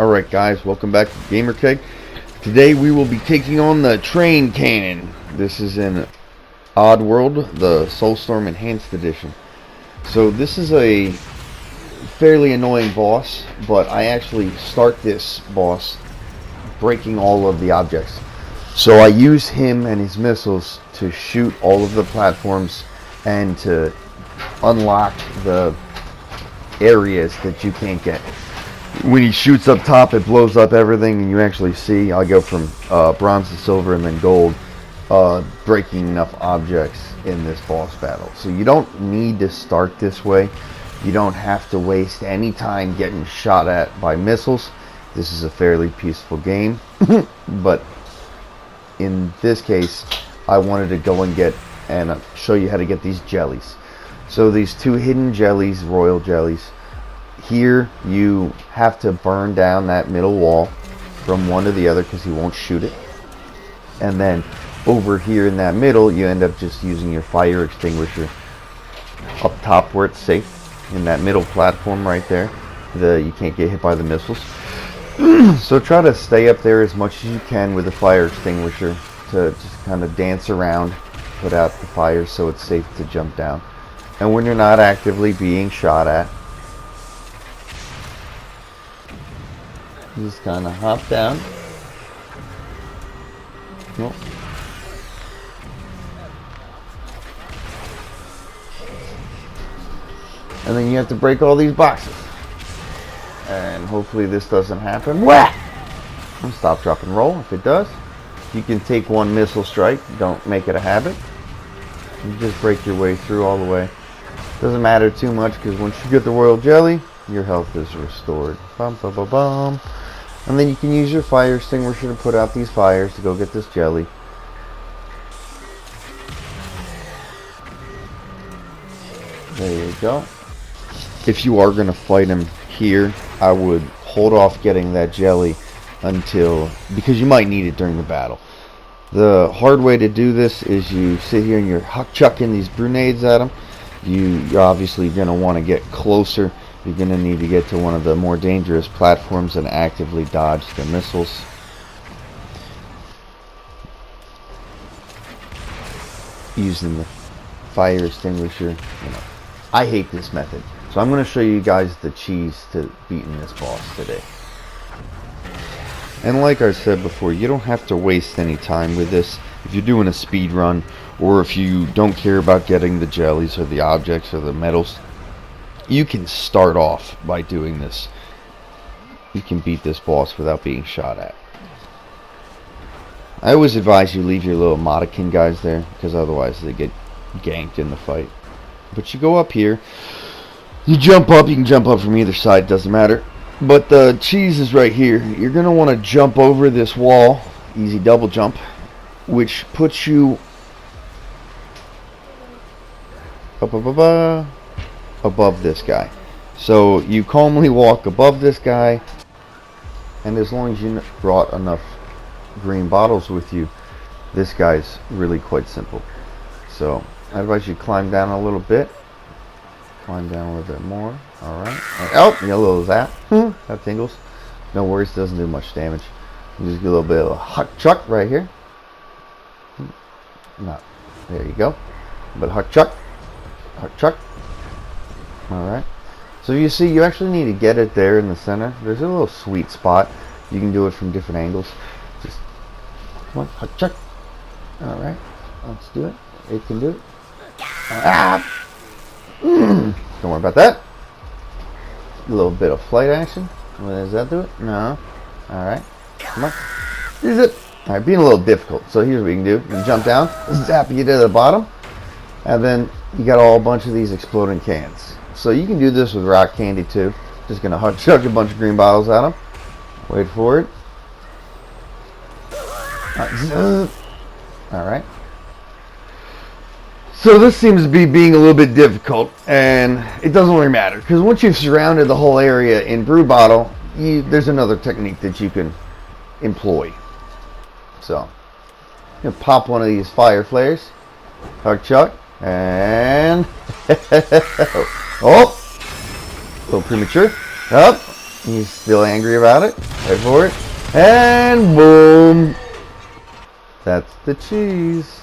Alright guys, welcome back to GamerKeg. Today we will be taking on the train cannon. This is in Oddworld, the Soulstorm Enhanced Edition. So this is a fairly annoying boss, but I actually start this boss breaking all of the objects. So I use him and his missiles to shoot all of the platforms and to unlock the areas that you can't get. When he shoots up top, it blows up everything, and you actually see, I go from bronze to silver and then gold, breaking enough objects in this boss battle. So you don't need to start this way. You don't have to waste any time getting shot at by missiles. This is a fairly peaceful game, but in this case, I wanted to go and get and show you how to get these jellies. So these two hidden jellies, royal jellies. Here you have to burn down that middle wall from one to the other because he won't shoot it. And then over here in that middle, you end up just using your fire extinguisher up top where it's safe, in that middle platform right there. You can't get hit by the missiles. So try to stay up there as much as you can with the fire extinguisher to just kind of dance around, put out the fire so it's safe to jump down. And when you're not actively being shot at, just kind of hop down. Nope. And then you have to break all these boxes. And hopefully this doesn't happen. Whack! Stop, drop, and roll. If it does, you can take one missile strike. Don't make it a habit. You just break your way through all the way. Doesn't matter too much because once you get the royal jelly, your health is restored. Bum, bum, bum, bum. And then you can use your fire extinguisher to put out these fires to go get this jelly. There you go. If you are going to fight him here, I would hold off getting that jelly because you might need it during the battle. The hard way to do this is you sit here and you're chucking these grenades at him. You're obviously going to want to get closer. You're going to need to get to one of the more dangerous platforms and actively dodge the missiles. Using the fire extinguisher. I hate this method. So I'm going to show you guys the cheese to beating this boss today. And like I said before, you don't have to waste any time with this. If you're doing a speed run, or if you don't care about getting the jellies or the objects or the medals, you can start off by doing this. You can beat this boss without being shot at. I always advise you leave your little Modikin guys there, because otherwise they get ganked in the fight. But you go up here, you jump up, you can jump up from either side, doesn't matter. But the cheese is right here. You're going to want to jump over this wall, easy double jump, which puts you above this guy. So you calmly walk above this guy, and as long as you brought enough green bottles with you, this guy's really quite simple. So I advise you climb down a little bit. Climb down a little bit more. Alright. Oh, you got a little zap. That tingles. No worries, doesn't do much damage. You just get a little bit of a huck chuck right here. No. There you go. But huck chuck. Huck chuck. Alright. So you see, you actually need to get it there in the center. There's a little sweet spot. You can do it from different angles. Just, come on, huck chuck. Alright. Let's do it. It can do it. Ah! Don't worry about that. A little bit of flight action. Does that do it? No. Alright. Come on. Is it? Alright, being a little difficult. So here's what you can do. You can jump down, zap you to the bottom, and then you got a bunch of these exploding cans. So you can do this with rock candy too. Just gonna chuck a bunch of green bottles at them. Wait for it. Alright. So this seems to be being a little bit difficult, and it doesn't really matter, because once you've surrounded the whole area in brew bottle, there's another technique that you can employ. So, you can pop one of these fire flares, huck chuck, and oh, a little premature. Up, He's still angry about it. Wait for it. And boom. That's the cheese.